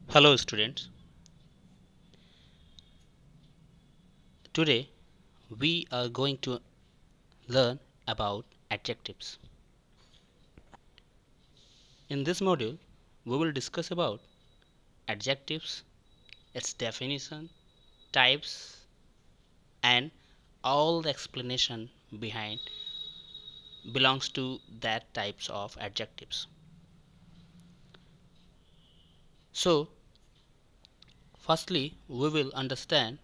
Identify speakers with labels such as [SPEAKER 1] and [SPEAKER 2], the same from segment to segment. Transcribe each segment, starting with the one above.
[SPEAKER 1] Hello students, today we are going to learn about adjectives. In this module, we will discuss about adjectives, its definition, types and all the explanation behind belongs to that types of adjectives. So, firstly, we will understand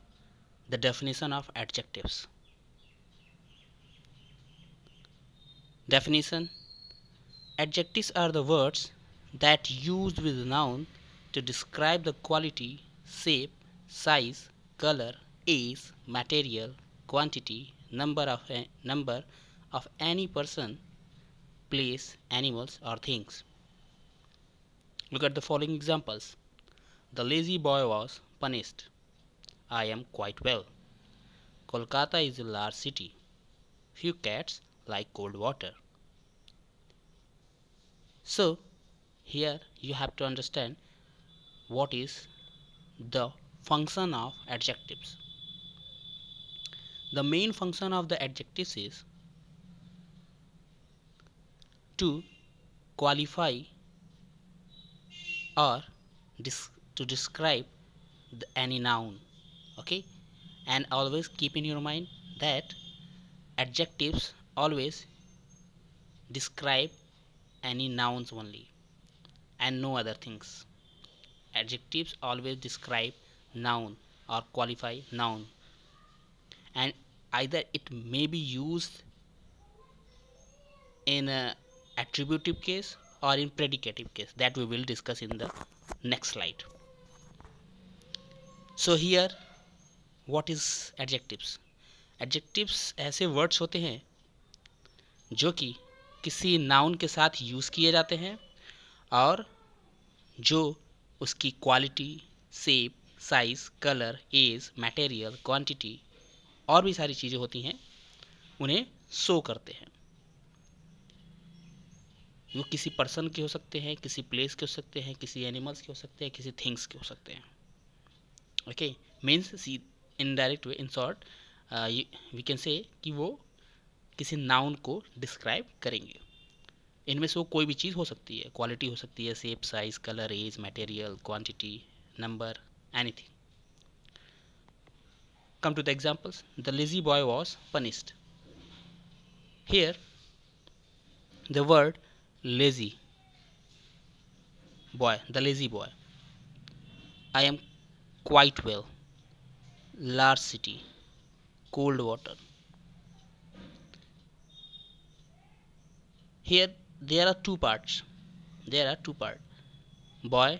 [SPEAKER 1] the definition of adjectives. Definition: adjectives are the words that used with noun to describe the quality, shape, size, color, age, material, quantity, number of any person, place, animals or things. Look at the following examples. The lazy boy was punished. I am quite well. Kolkata is a large city. Few cats like cold water. So here you have to understand what is the function of adjectives. The main function of the adjectives is to qualify or to describe any noun. Okay, and always keep in your mind that adjectives always describe any nouns only and no other things. Adjectives always describe noun or qualify noun, and either it may be used in a attributive case or in predicative case, that we will discuss in the next slide. So here what is adjectives? Adjectives ऐसे words होते हैं जो कि किसी noun के साथ use किए जाते हैं और जो उसकी quality, shape, size, colour, age, material, quantity और भी सारी चीज़ें होती हैं उन्हें शो करते हैं। वो किसी पर्सन के हो सकते हैं, किसी प्लेस के हो सकते हैं, किसी एनिमल्स के हो सकते हैं, किसी थिंग्स के हो सकते हैं। Okay, means indirect way, in short we can say कि वो किसी नाउन को डिस्क्राइब करेंगे। इनमें से वो कोई भी चीज़ हो सकती है, क्वालिटी हो सकती है, shape, size, colour, age, material, quantity, number, anything. Come to the examples. The lazy boy was punished. Here the word lazy boy, the lazy boy. I am quite well. Large city, cold water. Here there are two parts. There are two parts. Boy,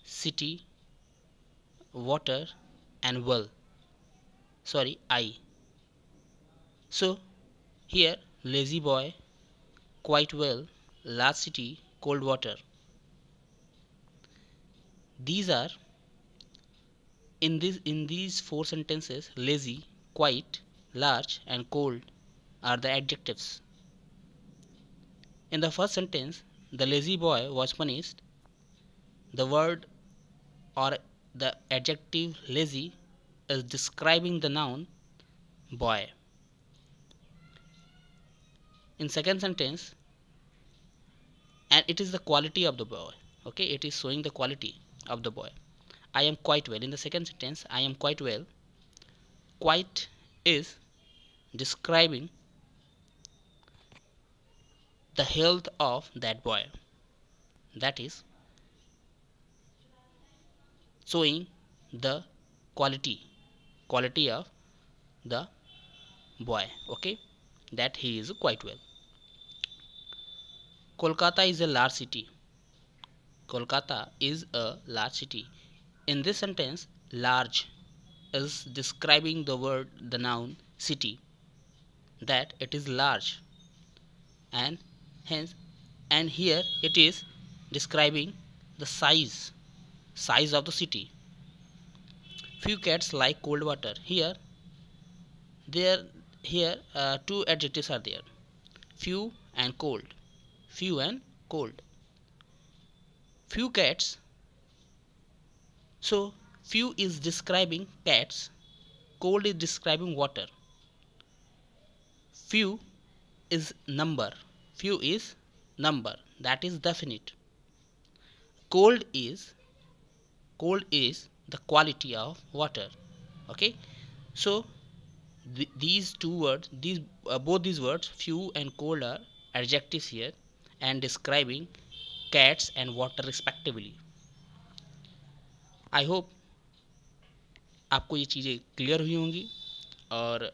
[SPEAKER 1] city, water and well. Sorry, I. So here lazy boy, quite well, large city, cold water. These are in these four sentences, lazy, quite, large and cold are the adjectives. In the first sentence, the lazy boy was punished. The word or the adjective lazy is describing the noun boy. In second sentence, and it is the quality of the boy. Okay, it is showing the quality of the boy. I am quite well. In the second sentence, I am quite well. Quite is describing the health of that boy. That is showing the quality of the boy. Okay, that he is quite well. Kolkata is a large city. Kolkata is a large city. In this sentence, large is describing the noun city, that it is large, and hence, and here it is describing the size of the city. Few cats like cold water. There here two adjectives are there, few and cold. Few and cold. Few cats So few is describing cats, cold is describing water. Few is number. Few is number, that is definite. Cold is the quality of water. Okay, so these two words, these both these words, few and cold, are adjectives here and describing cats and water respectively. I hope आपको ये चीज़ें clear हुई होंगी और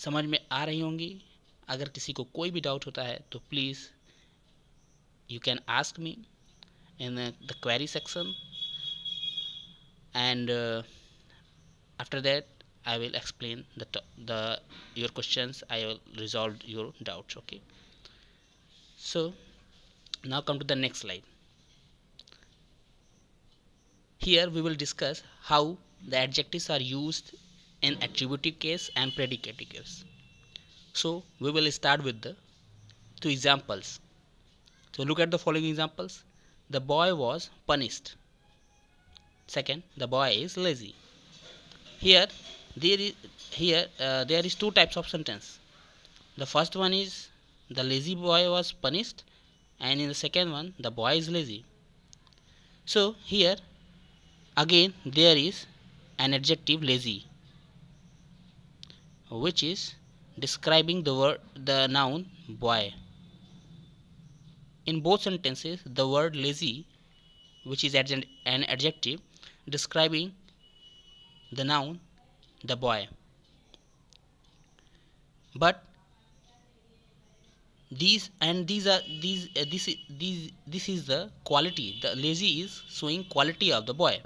[SPEAKER 1] समझ में आ रही होंगी. अगर किसी को कोई भी डाउट होता है तो please you can ask me in the query section, and after that I will explain the your questions. I will resolve your doubts. Okay, so now come to the next slide. Here we will discuss how the adjectives are used in attributive case and predicative case. So we will start with the two examples. So look at the following examples. The boy was punished. Second, the boy is lazy. Here there is two types of sentence. The first one is the lazy boy was punished, and in the second one the boy is lazy. So here again there is an adjective lazy, which is describing the noun boy. In both sentences the word lazy, which is an adjective describing the noun the boy. But this is the quality. The lazy is showing quality of the boy,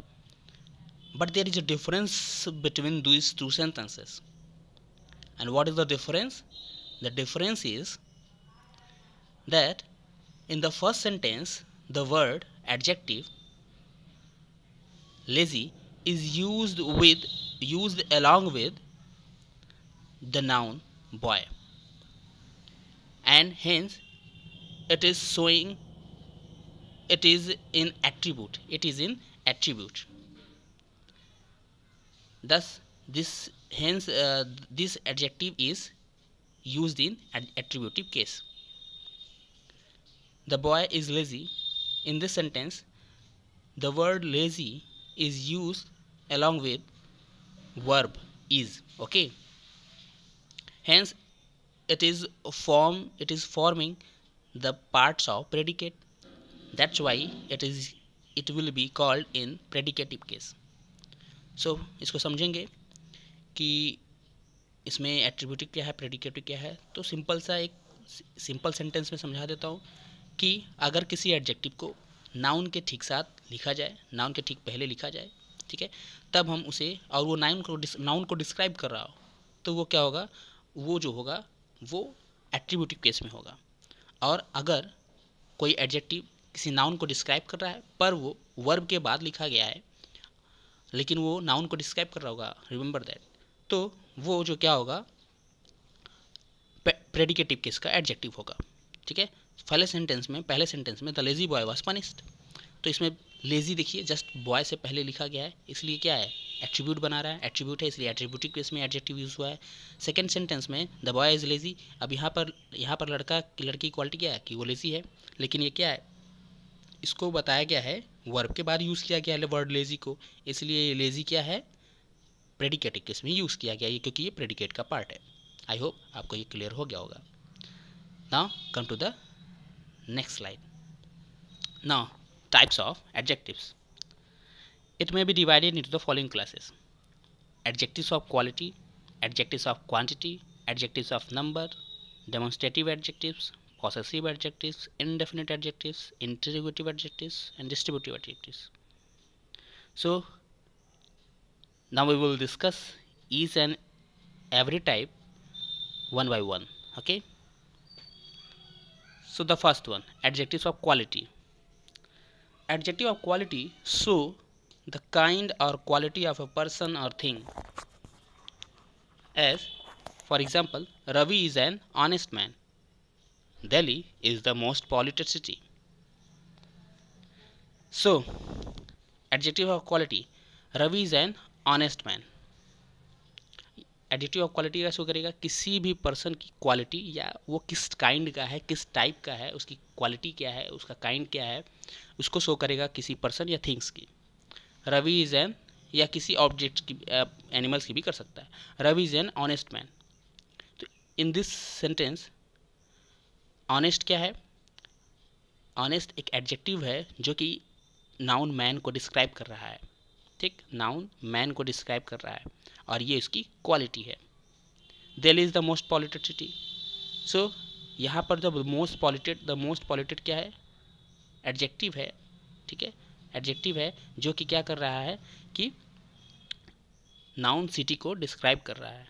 [SPEAKER 1] but there is a difference between these two sentences. And what is the difference? The difference is that in the first sentence the word adjective lazy is used along with the noun boy, and hence it is showing it is in attribute. Thus this adjective is used in attributive case. The boy is lazy. In this sentence the word lazy is used along with verb is. Okay, hence it is forming the parts of predicate. That's why it will be called in predicative case. So इसको समझेंगे कि इसमें attributive क्या है, predicative क्या है. तो एक सिंपल सेंटेंस में समझा देता हूँ कि अगर किसी एडजेक्टिव को नाउन के ठीक साथ लिखा जाए, नाउन के ठीक पहले लिखा जाए, ठीक है, तब हम उसे, और वो नाउन को डिस्क्राइब कर रहा हो, तो वो क्या होगा, वो जो होगा वो एट्रीब्यूटिव केस में होगा. और अगर कोई एडजेक्टिव किसी नाउन को डिस्क्राइब कर रहा है पर वो वर्ब के बाद लिखा गया है, लेकिन वो नाउन को डिस्क्राइब कर रहा होगा, रिमेंबर दैट, तो वो जो क्या होगा, प्रेडिकेटिव केस का एडजेक्टिव होगा. ठीक है, पहले सेंटेंस में the lazy boy was punished, तो इसमें लेजी देखिए जस्ट बॉय से पहले लिखा गया है, इसलिए क्या है, एट्रीब्यूट बना रहा है, एट्रीब्यूट है इसलिए एट्रीब्यूटिव केस में एडजेक्टिव यूज हुआ है. सेकंड सेंटेंस में द बॉय इज लेजी, अब यहाँ पर लड़की की क्वालिटी क्या है कि वो लेजी है, लेकिन ये क्या है, इसको बताया गया है, वर्ब के बाद यूज़ किया गया है वर्ड लेजी को, इसलिए लेजी क्या है, प्रेडिकेटिव केस में यूज़ किया गया है, क्योंकि ये प्रेडिकेट का पार्ट है. आई होप आपको ये क्लियर हो गया होगा. Now come to the next slide. Now types of adjectives. It may be divided into the following classes: adjectives of quality, adjectives of quantity, adjectives of number, demonstrative adjectives, possessive adjectives, indefinite adjectives, interrogative adjectives, and distributive adjectives. So now we will discuss each and every type one by one. Okay, so the first one, adjectives of quality. Adjective of quality show the kind or quality of a person or thing. As for example, Ravi is an honest man. Delhi is the most polluted city. So adjective of quality, Ravi is an honest man. Adjective of quality का show करेगा किसी भी person की quality, या वो किस kind का है, किस टाइप का है, उसकी क्वालिटी क्या है, उसका काइंड क्या है, उसको शो करेगा किसी पर्सन या थिंग्स की। रवि इज एन, या किसी ऑब्जेक्ट की, एनिमल्स की भी कर सकता है। Ravi is an honest man. तो इन दिस सेंटेंस ऑनेस्ट क्या है? ऑनेस्ट एक एडजेक्टिव है जो कि नाउन मैन को डिस्क्राइब कर रहा है। ठीक, नाउन मैन को डिस्क्राइब कर रहा है और ये उसकी क्वालिटी है। Delhi is the most polluted city. So यहाँ पर द मोस्ट पॉल्यूटेड क्या है? एडजेक्टिव है। ठीक है, एडजेक्टिव है जो कि क्या कर रहा है कि नाउन सिटी को डिस्क्राइब कर रहा है,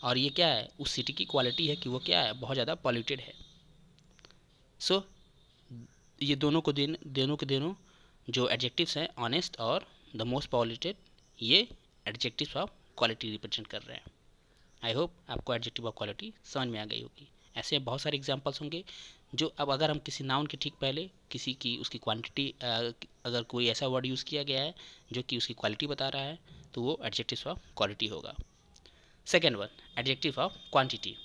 [SPEAKER 1] और ये क्या है? उस सिटी की क्वालिटी है कि वो क्या है? बहुत ज़्यादा पॉल्यूटेड है। सो ये दोनों के दोनों जो एडजेक्टिव्स हैं, ऑनेस्ट और द मोस्ट पॉल्यूटेड, ये एडजेक्टिव्स ऑफ क्वालिटी रिप्रेजेंट कर रहे हैं। आई होप आपको एडजेक्टिव ऑफ क्वालिटी समझ में आ गई होगी। ऐसे बहुत सारे एग्जांपल्स होंगे जो, अब अगर हम किसी नाउन के ठीक पहले किसी की उसकी क्वांटिटी, अगर कोई ऐसा वर्ड यूज़ किया गया है जो कि उसकी क्वालिटी बता रहा है, तो वो एडजेक्टिव ऑफ क्वालिटी होगा। Second one, adjective of quantity.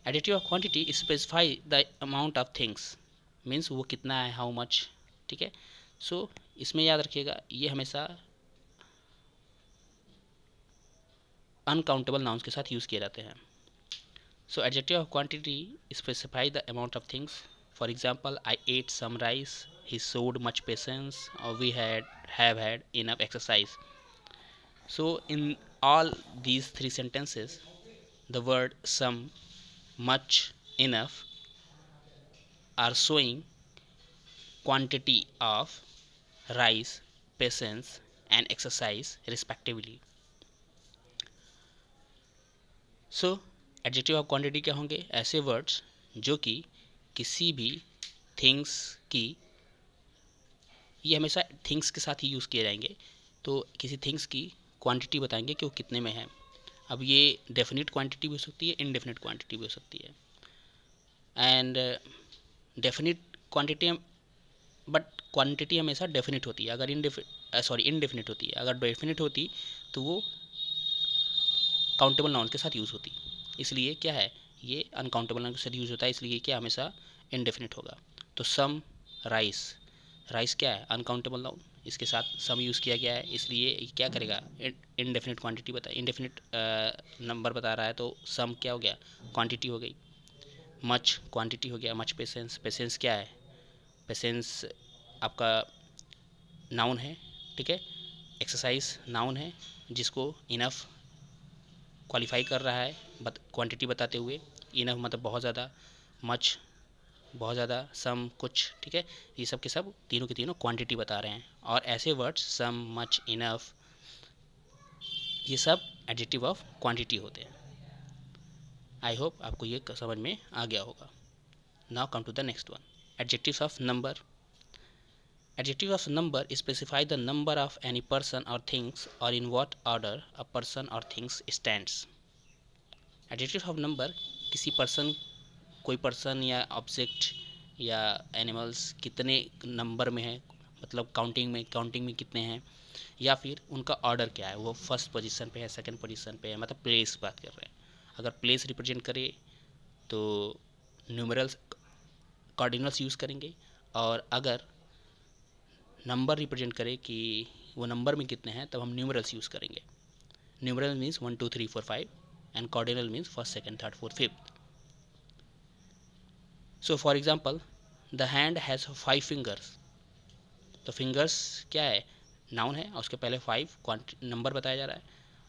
[SPEAKER 1] Adjective of quantity specify the amount of things, means वो कितना है, हाउ मच। ठीक है, सो इसमें याद रखिएगा ये हमेशा अनकाउंटेबल नाउन्स के साथ यूज़ किए जाते हैं। So adjective of quantity specify the amount of things. For example, I ate some rice, he showed much patience, or we have had enough exercise. So in all these three sentences, the word some, much, enough are showing quantity of rice, patience and exercise respectively. So adjective of quantity क्या होंगे? ऐसे words जो कि किसी भी things की, ये हमेशा थिंग्स के साथ ही यूज़ किए जाएंगे, तो किसी थिंग्स की क्वांटिटी बताएंगे कि वो कितने में है। अब ये डेफिनिट क्वांटिटी भी हो सकती है, इनडेफिनिट क्वांटिटी भी हो सकती है। And definite quantity, but quantity हमेशा डेफिनिट होती है। अगर इनडेफिनिट होती है। अगर डेफिनिट होती तो वो काउंटेबल नाउन के साथ यूज़ होती। इसलिए क्या है, ये अनकाउंटेबल नाउन के साथ यूज़ होता है, इसलिए क्या हमेशा इनडेफिनिट होगा। तो सम राइस, राइस क्या है? अनकाउंटेबल नाउन, इसके साथ सम यूज़ किया गया है, इसलिए ये क्या करेगा? इनडेफिनिट क्वांटिटी इनडेफिनिट नंबर बता रहा है, तो सम क्या हो गया? क्वांटिटी हो गई। मच क्वांटिटी हो गया। मच पेशेंस, पेशेंस क्या है? पेशेंस आपका नाउन है। ठीक है, एक्सरसाइज नाउन है जिसको इनफ क्वालिफाई कर रहा है क्वांटिटी बताते हुए। इनफ मतलब बहुत ज़्यादा, मच बहुत ज़्यादा, सम कुछ। ठीक है, ये सब के सब तीनों के तीनों क्वांटिटी बता रहे हैं। और ऐसे वर्ड्स सम, मच, इनफ, ये सब एडजेक्टिव ऑफ क्वांटिटी होते हैं। आई होप आपको ये समझ में आ गया होगा। Now come to the next one, adjectives of number. Adjective of number specify the number of any person or things, or in what order a person or things stands. Adjective of number किसी person, कोई person या object या animals कितने number में है, मतलब counting में कितने हैं, या फिर उनका ऑर्डर क्या है, वो फर्स्ट पोजीशन पे है, सेकंड पोजीशन पे है, मतलब प्लेस बात कर रहे हैं। अगर प्लेस रिप्रेजेंट करे तो न्यूमरल्स, कार्डिनल्स यूज़ करेंगे, और अगर नंबर रिप्रेजेंट करे कि वो नंबर में कितने हैं, तब हम न्यूमरल्स यूज़ करेंगे। Numeral means 1 2 3 4 5 and cardinal means first, second, third, fourth, fifth. So for example, the hand has 5 fingers. तो फिंगर्स क्या है? नाउन है, और उसके पहले 5 नंबर बताया जा रहा है,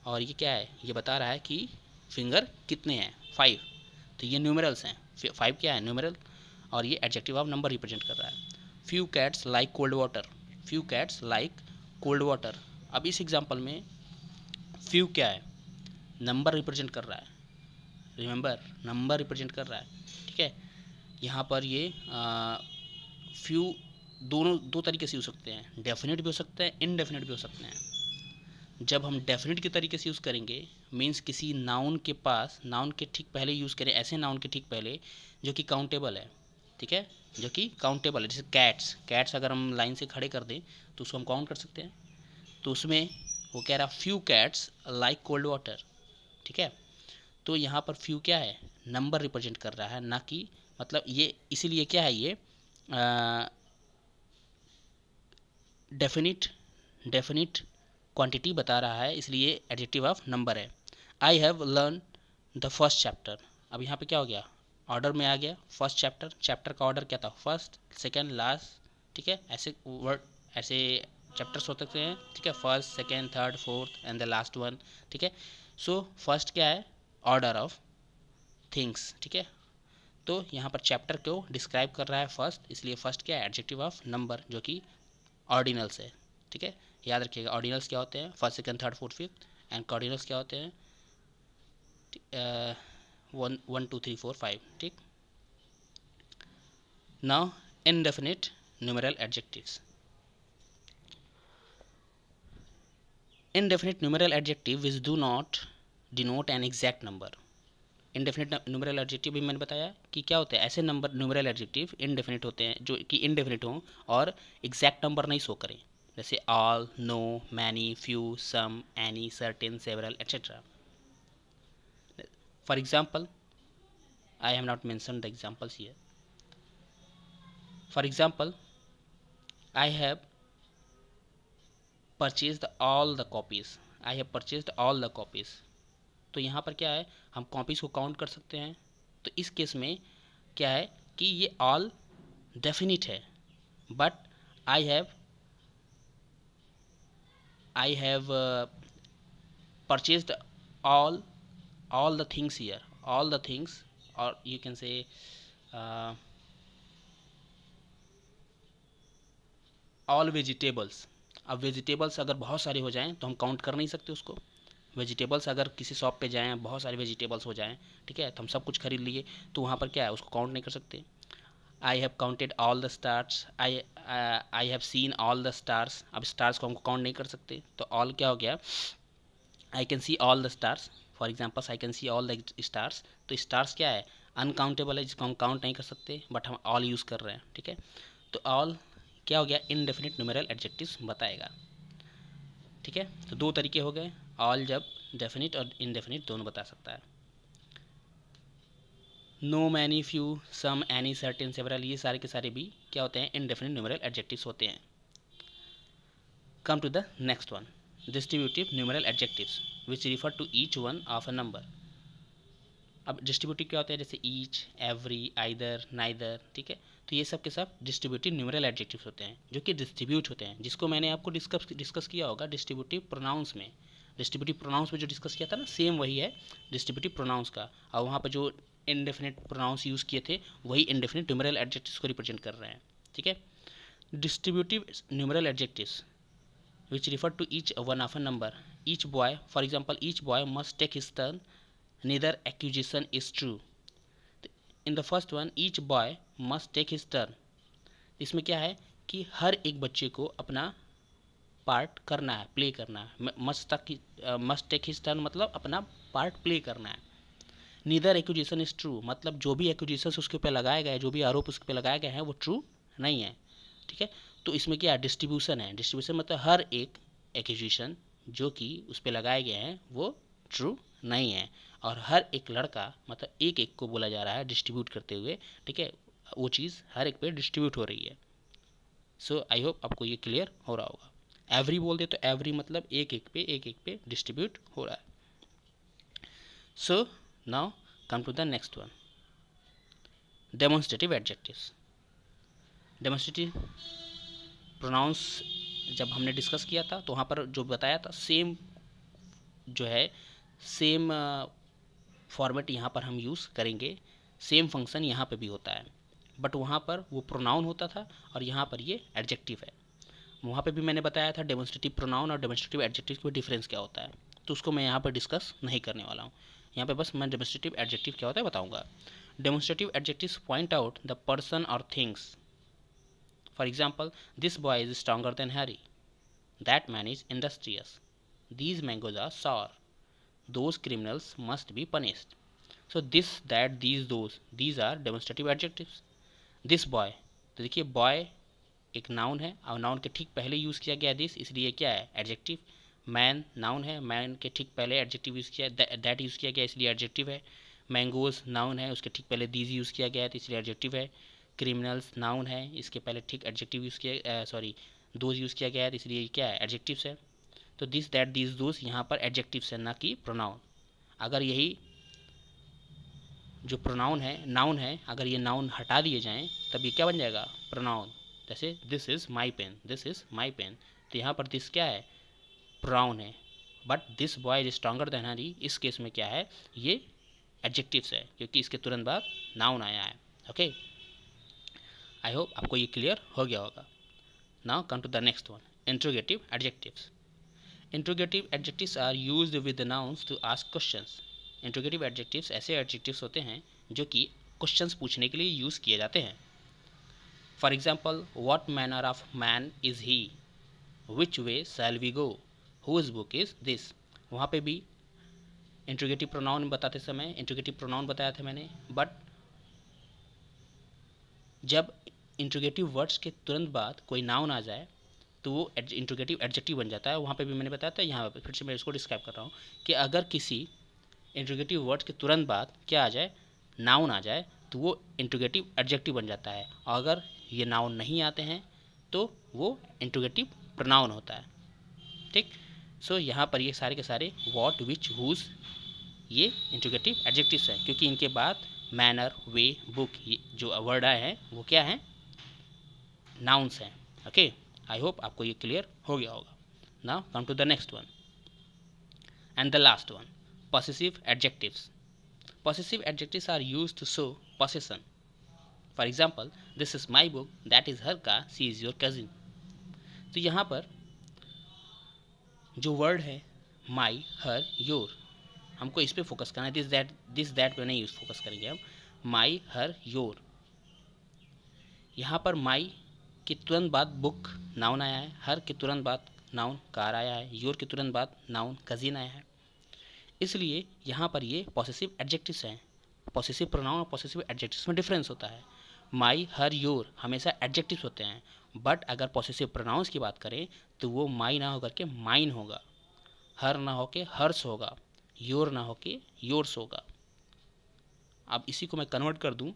[SPEAKER 1] और ये क्या है? ये बता रहा है कि फिंगर कितने हैं, 5। तो ये न्यूमरल्स हैं। 5 क्या है? न्यूमरल, और ये एडजेक्टिव ऑफ नंबर रिप्रेजेंट कर रहा है। Few cats like cold water, few cats like cold water. अब इस एग्जांपल में फ्यू क्या है? नंबर रिप्रेजेंट कर रहा है। रिमेंबर, नंबर रिप्रेजेंट कर रहा है। ठीक है, यहाँ पर ये फ्यू दो तरीके से यूज़ सकते हैं, डेफिनेट भी हो सकते हैं, इनडेफिनेट भी हो सकते हैं। जब हम डेफिनेट के तरीके से यूज़ करेंगे, मीन्स किसी नाउन के पास, नाउन के ठीक पहले यूज़ करें, ऐसे नाउन के ठीक पहले जो कि काउंटेबल है। ठीक है, जो कि काउंटेबल है। जैसे कैट्स, कैट्स अगर हम लाइन से खड़े कर दें तो उसको हम काउंट कर सकते हैं। तो उसमें वो कह रहा few cats like cold water, ठीक है। तो यहाँ पर फ्यू क्या है, नंबर रिप्रेजेंट कर रहा है, ना कि मतलब ये इसीलिए क्या है, ये डेफिनिट क्वांटिटी बता रहा है, इसलिए एडजेक्टिव ऑफ नंबर है। I have learn the first chapter, अब यहाँ पे क्या हो गया, ऑर्डर में आ गया फर्स्ट चैप्टर। चैप्टर का ऑर्डर क्या था, फर्स्ट सेकेंड लास्ट, ठीक है। ऐसे वर्ड, ऐसे चैप्टर्स हो सकते हैं, ठीक है, first second third fourth and the last one, ठीक है। सो फर्स्ट क्या है, ऑर्डर ऑफ थिंग्स, ठीक है। तो यहाँ पर चैप्टर को डिस्क्राइब कर रहा है फर्स्ट, इसलिए फर्स्ट क्या है, एडजेक्टिव ऑफ नंबर, जो कि ऑर्डिनल्स है, ठीक है। याद रखिएगा ऑर्डिनल्स क्या होते हैं, first second third fourth fifth, and cardinals क्या होते हैं, 1 2 3 4 5, ठीक। Now indefinite numeral adjectives. Indefinite numeral adjective which do not denote an exact number. Indefinite numeral adjective भी मैंने बताया कि क्या होते हैं, ऐसे नंबर न्यूमेरल एडजेक्टिव इनडेफिनिट होते हैं जो कि इनडेफिनिट हों और एग्जैक्ट नंबर नहीं शो करें, जैसे all, no, many, few, some, any, certain, several, etcetera. For example, I have not mentioned the examples here. For example, I have purchased all the copies. I have purchased all the copies. तो यहाँ पर क्या है, हम copies को count कर सकते हैं। तो इस केस में क्या है कि ये ऑल डेफिनिट है, but I have purchased all the things here, all the things, or you can say all vegetables. अब वेजिटेबल्स अगर बहुत सारे हो जाएं तो हम काउंट कर नहीं सकते उसको। वेजिटेबल्स अगर किसी शॉप पे जाएं, बहुत सारे वेजिटेबल्स हो जाएं, ठीक है, तो हम सब कुछ खरीद लिए, तो वहाँ पर क्या है, उसको काउंट नहीं कर सकते। I have counted all the stars, I have seen all the stars. अब स्टार्स को हमको काउंट नहीं कर सकते, तो ऑल क्या हो गया, I can see all the stars. For examples, I can see all the stars. तो स्टार्स क्या है, अनकाउंटेबल है, जिसको हम काउंट नहीं कर सकते, बट हम ऑल यूज़ कर रहे हैं, ठीक है। तो ऑल क्या हो गया, इनडेफिनिट न्यूमेरल एडजेक्टिव्स बताएगा, ठीक है। तो दो तरीके हो गए, ऑल जब डेफिनिट और इनडेफिनिट दोनों बता सकता है। No, many, few, some, any, certain, several, ये सारे के सारे भी क्या होते हैं, इनडेफिनिट न्यूमेरल एडजेक्टिव्स होते हैं। Come to the next one, distributive numeral adjectives which refer to each one of a number. अब डिस्ट्रीब्यूटिव क्या होते हैं, जैसे ईच, एवरी, आइदर, नाइदर, ठीक है। तो ये सब के सब डिस्ट्रीब्यूटिव न्यूमेरल एडजेक्टिव्स होते हैं जो कि डिस्ट्रीब्यूट होते हैं, जिसको मैंने आपको डिस्कस किया होगा डिस्ट्रीब्यूटिव प्रोनाउंस में। डिस्ट्रीब्यूटिव प्रोनाउंस में जो डिस्कस किया था ना, सेम वही है डिस्ट्रीब्यूटिव प्रोनाउंस का, और वहाँ पर जो इनडेफिनिट प्रोनाउंस यूज़ किए थे वही इनडेफिनिट न्यूमेरल एडजेक्टिव्स को रिप्रेजेंट कर रहे हैं, ठीक है। Distributive numeral adjectives which refer to each one of a number. Each boy, for example, each boy must take his turn. Neither accusation is true. In the first one, each boy must take his turn. इसमें क्या है कि हर एक बच्चे को अपना part करना है, प्ले करना है। मस्ट टेक हिज टर्न मतलब अपना पार्ट प्ले करना है। नीदर एक्यूजेशन इज ट्रू मतलब जो भी एक्यूजेशन उसके ऊपर लगाए गए, जो भी आरोप उसके ऊपर लगाए गए हैं वो ट्रू नहीं है, ठीक है। तो इसमें क्या डिस्ट्रीब्यूशन है, डिस्ट्रीब्यूशन मतलब हर एक एक्यूजेशन जो कि उस पर लगाए गए हैं वो ट्रू नहीं है, और हर एक लड़का मतलब एक एक को बोला जा रहा है डिस्ट्रीब्यूट करते हुए, ठीक है, वो चीज़ हर एक पे डिस्ट्रीब्यूट हो रही है। सो आई होप आपको ये क्लियर हो रहा होगा। एवरी बोल दे तो एवरी मतलब एक एक पे डिस्ट्रीब्यूट हो रहा है। So now come to the next one, demonstrative adjectives. Demonstrative pronouns जब हमने डिस्कस किया था तो वहाँ पर जो बताया था सेम जो है, सेम फॉर्मेट यहाँ पर हम यूज़ करेंगे, सेम फंक्शन यहाँ पे भी होता है, बट वहाँ पर वो प्रोनाउन होता था और यहाँ पर ये एडजेक्टिव है। वहाँ पे भी मैंने बताया था डेमोन्स्ट्रेटिव प्रोनाउन और डेमोन्स्ट्रेटिव एडजेक्टिव में डिफरेंस क्या होता है, तो उसको मैं यहाँ पर डिस्कस नहीं करने वाला हूँ। यहाँ पे बस मैं डेमोन्स्ट्रेटिव एडजेक्टिव क्या होता है बताऊँगा। Demonstrative adjectives point out the person और things. For example, this boy is stronger than Harry, that man is industrious, these mangoes are sour, those criminals must be punished. So this, that, these, those, these are demonstrative adjectives. This boy, तो देखिए boy एक noun है और noun के ठीक पहले use किया गया दिस, इसलिए क्या है एडजेक्टिव। मैन नाउन है, मैन के ठीक पहले एडजेक्टिव यूज़ किया, दैट यूज़ किया गया इसलिए एडजेक्टिव है। मैंगोज नाउन है, उसके ठीक पहले दीज यूज़ किया गया है तो इसलिए एडजेक्टिव है। क्रिमिनल्स नाउन है, इसके पहले ठीक एडजेक्टिव यूज़ किया सॉरी दोज यूज़ किया गया है तो इसलिए क्या है एडजेक्टिव्स है। तो दिस दैट दीज दोज यहाँ पर एडजेक्टिव्स है ना कि प्रोनाउन। अगर यही जो प्रोनाउन है नाउन है, अगर ये नाउन हटा दिए जाएँ तब ये क्या बन जाएगा प्रोनाउन। जैसे this is my pen, this is my pen, तो यहाँ पर दिस क्या है प्रोनाउन है। But this boy is stronger than Harry, इस केस में क्या है ये एडजेक्टिव्स है क्योंकि इसके तुरंत बाद नाउन आया है। ओके, आई होप आपको ये क्लियर हो गया होगा। Now come to the next one, interrogative adjectives. Interrogative adjectives are used with the nouns to ask questions. Interrogative adjectives ऐसे एडजेक्टिव्स होते हैं जो कि क्वेश्चंस पूछने के लिए यूज़ किए जाते हैं। For example, what manner of man is he, which way shall we go, whose book is this. वहाँ पे भी इंट्रोगेटिव प्रोनाउन बताते समय इंट्रोगेटिव प्रोनाउन बताया था मैंने, बट जब इंट्रोगेटिव वर्ड्स के तुरंत बाद कोई नाउन आ जाए तो वो इंट्रोगेटिव एडजेक्टिव बन जाता है। वहाँ पे भी मैंने बताया था, यहाँ पे फिर से मैं इसको डिस्क्राइब कर रहा हूँ कि अगर किसी इंट्रोगेटिव वर्ड्स के तुरंत बाद क्या आ जाए नाउन आ जाए तो वो इंट्रोगेटिव एडजेक्टिव बन जाता है, और अगर ये नाउन नहीं आते हैं तो वो इंट्रोगेटिव प्रोनाउन होता है। ठीक, सो यहाँ पर ये सारे के सारे व्हाट विच हुज ये इंट्रोगेटिव एडजेक्टिव्स हैं क्योंकि इनके बाद मैनर वे बुक ये जो वर्ड आए हैं वो क्या हैं नाउन्स हैं। ओके, आई होप आपको ये क्लियर हो गया होगा। Now come to the next one and the last one, possessive adjectives. Possessive adjectives are used to show possession. For example, this is my book, that is her car, she is your cousin. तो यहाँ पर जो word है माई, हर, your, हमको इस पे focus करना है। दिस दैट पे नहीं फोकस करेंगे हम। माई, हर, योर, यहाँ पर माई के तुरंत बाद बुक नाउन आया है, हर के तुरंत बाद नाउन कार आया है, योर के तुरंत बाद नाउन कजिन आया है, इसलिए यहाँ पर ये पॉसेसिव एडजेक्टिव्स हैं। पॉसेसिव प्रोनाउन और पॉसेसिव एडजेक्टिव्स में डिफरेंस होता है। माई, हर, योर हमेशा एडजेक्टिव्स होते हैं, बट अगर पॉसेसिव प्रोनाउंस की बात करें तो वो माई ना होकर के माइन होगा, हर ना होके हर्स होगा, योर ना होके योर्स होगा। अब इसी को मैं कन्वर्ट कर दूं,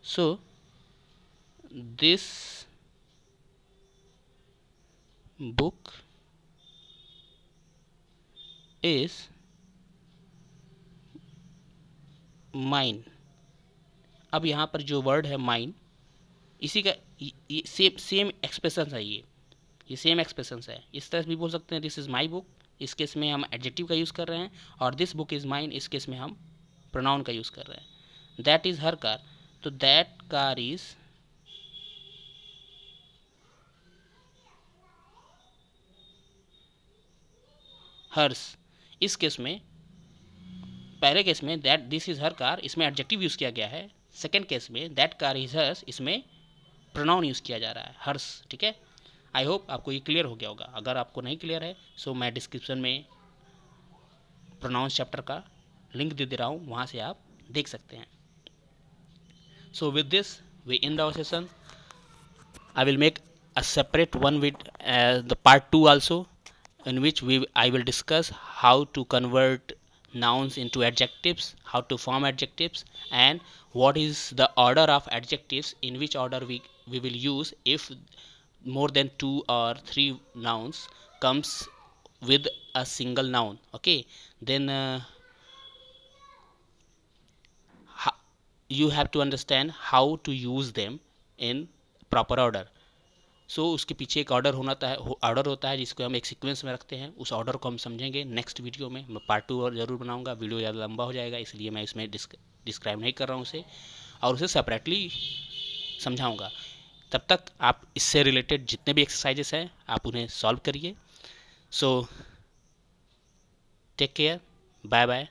[SPEAKER 1] so this book is mine. अब यहाँ पर जो वर्ड है माइन, इसी का ये सेम एक्सप्रेशन है, ये सेम एक्सप्रेशन है। इस तरह से भी बोल सकते हैं दिस इज़ माई बुक, इस केस में हम एडजेक्टिव का यूज़ कर रहे हैं, और दिस बुक इज़ माइन, इस केस में हम प्रोनाउन का यूज़ कर रहे हैं। दैट इज़ हर कार, तो दैट कार इज़ हर्स। इस केस में पहले केस में that this is her car, इसमें एडजेक्टिव यूज़ किया गया है। सेकेंड केस में दैट कार इज़ हर्स, इसमें प्रोनाउन यूज़ किया जा रहा है हर्स। ठीक है, आई होप आपको ये क्लियर हो गया होगा। अगर आपको नहीं क्लियर है सो मैं डिस्क्रिप्शन में प्रोनाउंस चैप्टर का लिंक दे रहा हूँ, वहाँ से आप देख सकते हैं। So with this we end our session. I will make a separate one with the part 2 also, in which I will discuss how to convert nouns into adjectives, how to form adjectives, and what is the order of adjectives, in which order we will use if more than 2 or 3 nouns comes with a single noun. Okay, then you have to understand how to use them in proper order. सो उसके पीछे एक order होता है जिसको हम एक sequence में रखते हैं। उस ऑर्डर को हम समझेंगे नेक्स्ट वीडियो में। मैं पार्ट 2 और ज़रूर बनाऊंगा, वीडियो ज़्यादा लंबा हो जाएगा इसलिए मैं इसमें डिस्क्राइब नहीं कर रहा हूँ उसे, और उसे सेपरेटली समझाऊंगा। तब तक आप इससे रिलेटेड जितने भी एक्सरसाइजेस हैं आप उन्हें सॉल्व करिए। So take care, bye bye.